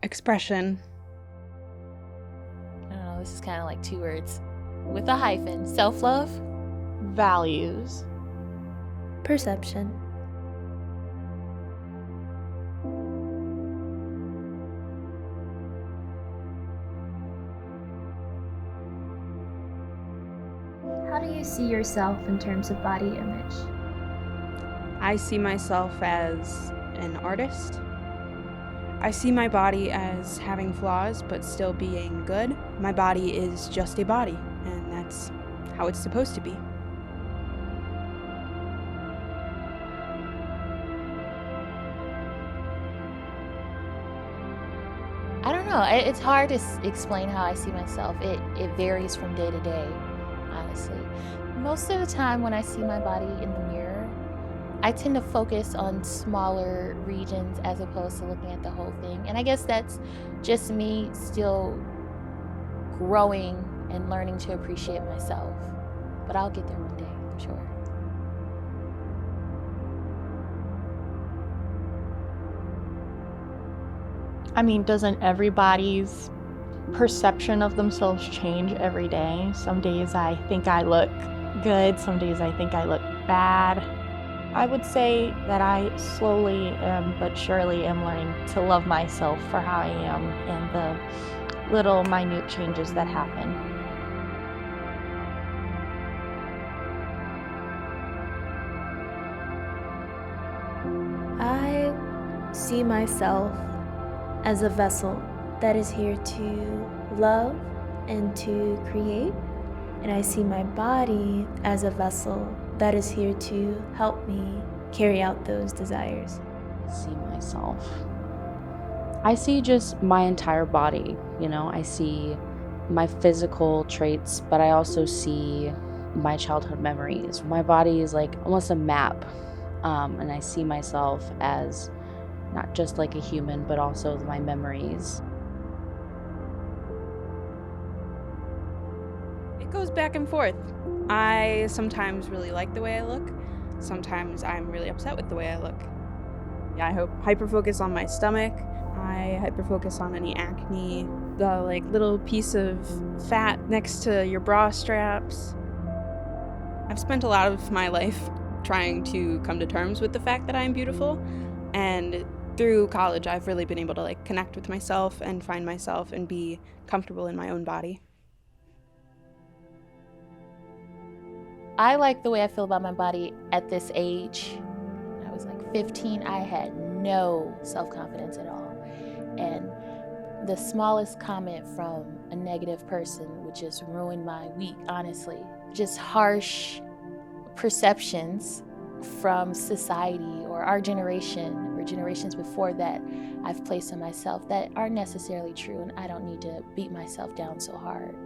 Expression. I don't know, this is kind of like 2 words with a hyphen. Self-love. Values. Perception. How do you see yourself in terms of body image? I see myself as an artist. I see my body as having flaws, but still being good. My body is just a body, and that's how it's supposed to be. I don't know. It's hard to explain how I see myself. It varies from day to day, honestly. Most of the time when I see my body in the mirror, I tend to focus on smaller regions as opposed to looking at the whole thing. And I guess that's just me still growing and learning to appreciate myself. But I'll get there one day, I'm sure. I mean, doesn't everybody's perception of themselves change every day? Some days I think I look good, some days I think I look bad. I would say that I slowly but surely am learning to love myself for how I am and the little minute changes that happen. I see myself as a vessel that is here to love and to create. And I see my body as a vessel that is here to help me carry out those desires. See myself. I see just my entire body, I see my physical traits, but I also see my childhood memories. My body is like almost a map, and I see myself as not just like a human, but also my memories. It goes back and forth. I sometimes really like the way I look. Sometimes I'm really upset with the way I look. I hyper-focus on my stomach. I hyper-focus on any acne, the little piece of fat next to your bra straps. I've spent a lot of my life trying to come to terms with the fact that I'm beautiful, and through college I've really been able to connect with myself and find myself and be comfortable in my own body. I like the way I feel about my body at this age. When I was 15, I had no self-confidence at all. And the smallest comment from a negative person would just ruin my week, honestly. Just harsh perceptions from society or our generation or generations before that I've placed on myself that aren't necessarily true, and I don't need to beat myself down so hard.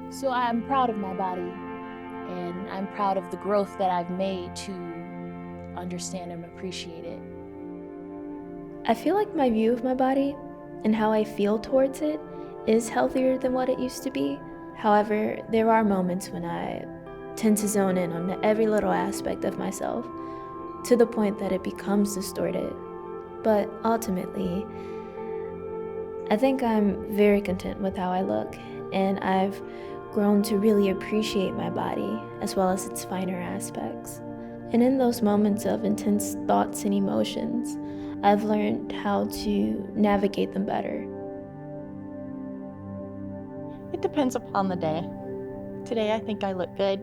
So I'm proud of my body. And I'm proud of the growth that I've made to understand and appreciate it. I feel like my view of my body and how I feel towards it is healthier than what it used to be. However, there are moments when I tend to zone in on every little aspect of myself to the point that it becomes distorted. But ultimately, I think I'm very content with how I look, and I've grown to really appreciate my body as well as its finer aspects. And in those moments of intense thoughts and emotions, I've learned how to navigate them better. It depends upon the day. Today I think I look good.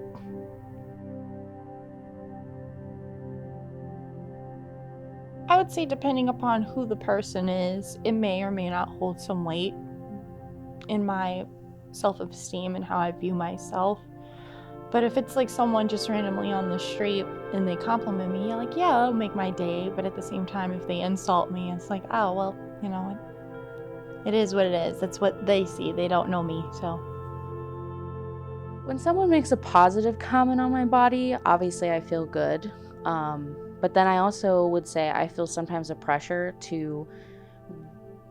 I would say depending upon who the person is, it may or may not hold some weight in my self-esteem and how I view myself. But if it's someone just randomly on the street and they compliment me, yeah, it'll make my day. But at the same time, if they insult me, it's oh, well, it is what it is. That's what they see. They don't know me, so. When someone makes a positive comment on my body, obviously I feel good. But then I also would say I feel sometimes a pressure to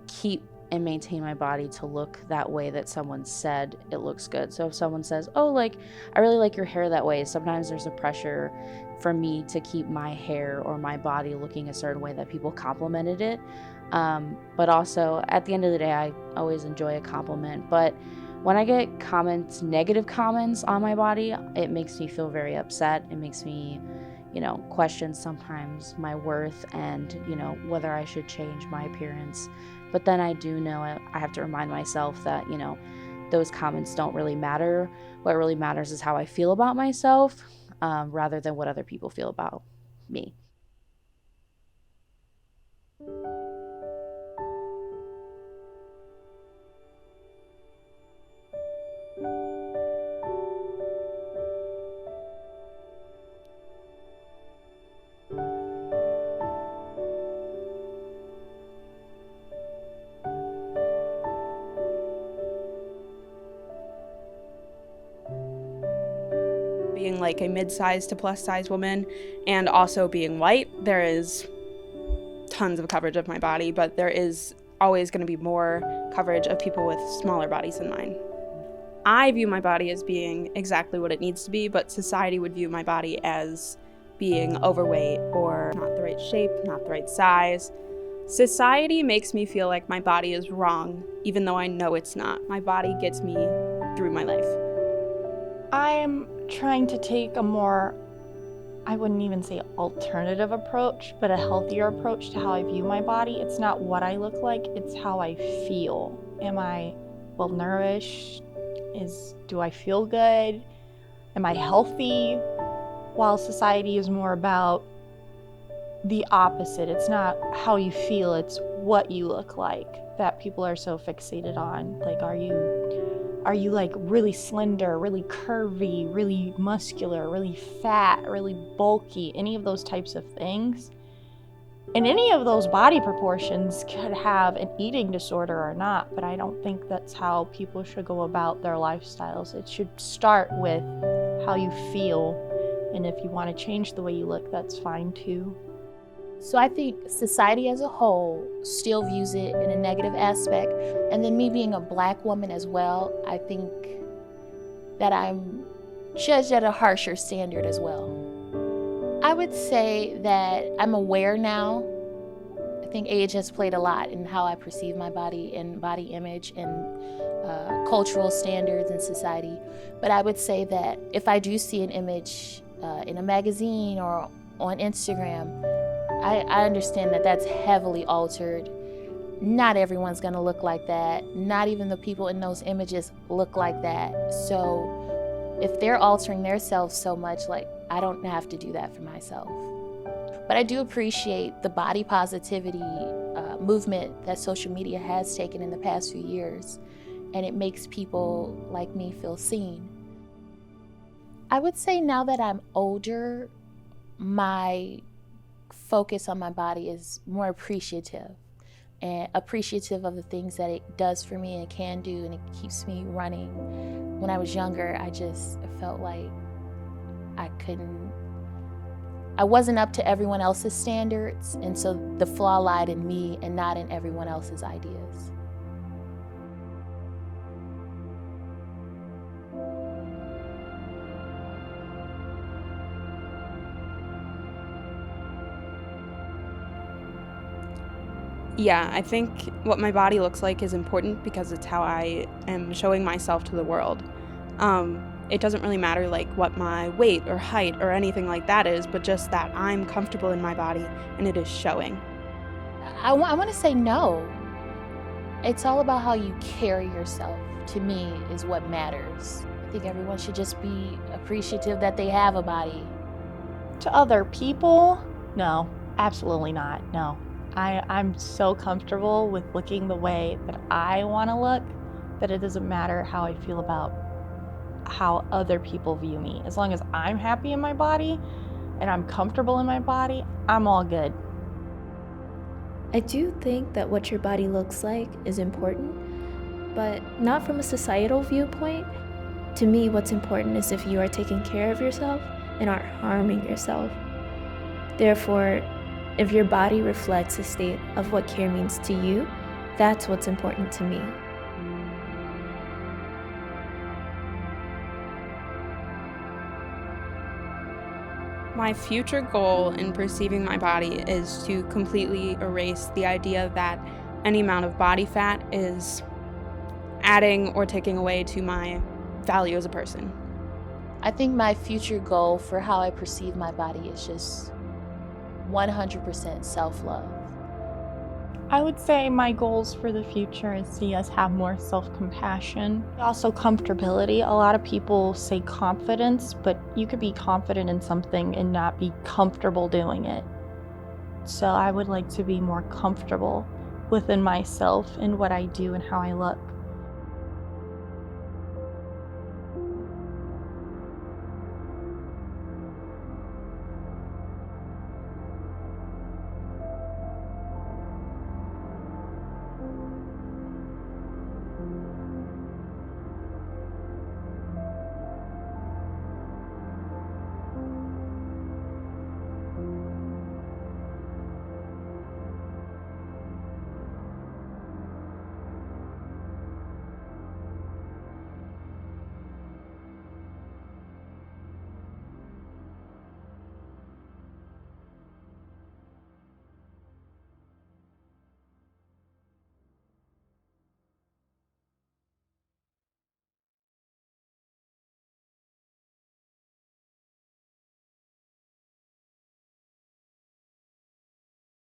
keep and maintain my body to look that way that someone said it looks good. So if someone says, oh, I really like your hair that way, sometimes there's a pressure for me to keep my hair or my body looking a certain way that people complimented it. But also, at the end of the day, I always enjoy a compliment. But when I get comments, negative comments on my body, it makes me feel very upset. It makes me, question sometimes my worth and, whether I should change my appearance. But then I do know I have to remind myself that, those comments don't really matter. What really matters is how I feel about myself, rather than what other people feel about me. Being like a mid-sized to plus-size woman and also being white, there is tons of coverage of my body, but there is always going to be more coverage of people with smaller bodies than mine. I view my body as being exactly what it needs to be, but society would view my body as being overweight or not the right shape, not the right size. Society makes me feel like my body is wrong, even though I know it's not. My body gets me through my life. I'm trying to take a more, I wouldn't even say alternative approach, but a healthier approach to how I view my body. It's not what I look like, it's how I feel. Am I well nourished? Do I feel good? Am I healthy? While society is more about the opposite. It's not how you feel, it's what you look like that people are so fixated on. Like, are you like really slender, really curvy, really muscular, really fat, really bulky, any of those types of things? And any of those body proportions could have an eating disorder or not, but I don't think that's how people should go about their lifestyles. It should start with how you feel, and if you want to change the way you look, that's fine too. So I think society as a whole still views it in a negative aspect. And then me being a Black woman as well, I think that I'm judged at a harsher standard as well. I would say that I'm aware now. I think age has played a lot in how I perceive my body and body image and cultural standards in society. But I would say that if I do see an image in a magazine or on Instagram, I understand that that's heavily altered. Not everyone's gonna look like that. Not even the people in those images look like that. So if they're altering themselves so much, like, I don't have to do that for myself. But I do appreciate the body positivity movement that social media has taken in the past few years, and it makes people like me feel seen. I would say now that I'm older, my focus on my body is more appreciative and appreciative of the things that it does for me and can do, and it keeps me running. When I was younger, I just felt like I wasn't up to everyone else's standards, and so the flaw lied in me and not in everyone else's ideas. Yeah, I think what my body looks like is important because it's how I am showing myself to the world. It doesn't really matter like what my weight or height or anything like that is, but just that I'm comfortable in my body and it is showing. I want to say no. It's all about how you carry yourself, to me, is what matters. I think everyone should just be appreciative that they have a body. To other people, no, absolutely not, no. I'm so comfortable with looking the way that I want to look that it doesn't matter how I feel about how other people view me. As long as I'm happy in my body and I'm comfortable in my body, I'm all good. I do think that what your body looks like is important, but not from a societal viewpoint. To me, what's important is if you are taking care of yourself and aren't harming yourself. Therefore, if your body reflects a state of what care means to you, that's what's important to me. My future goal in perceiving my body is to completely erase the idea that any amount of body fat is adding or taking away to my value as a person. I think my future goal for how I perceive my body is just 100% self-love. I would say my goals for the future is see us have more self-compassion. Also comfortability. A lot of people say confidence, but you could be confident in something and not be comfortable doing it. So I would like to be more comfortable within myself and what I do and how I look.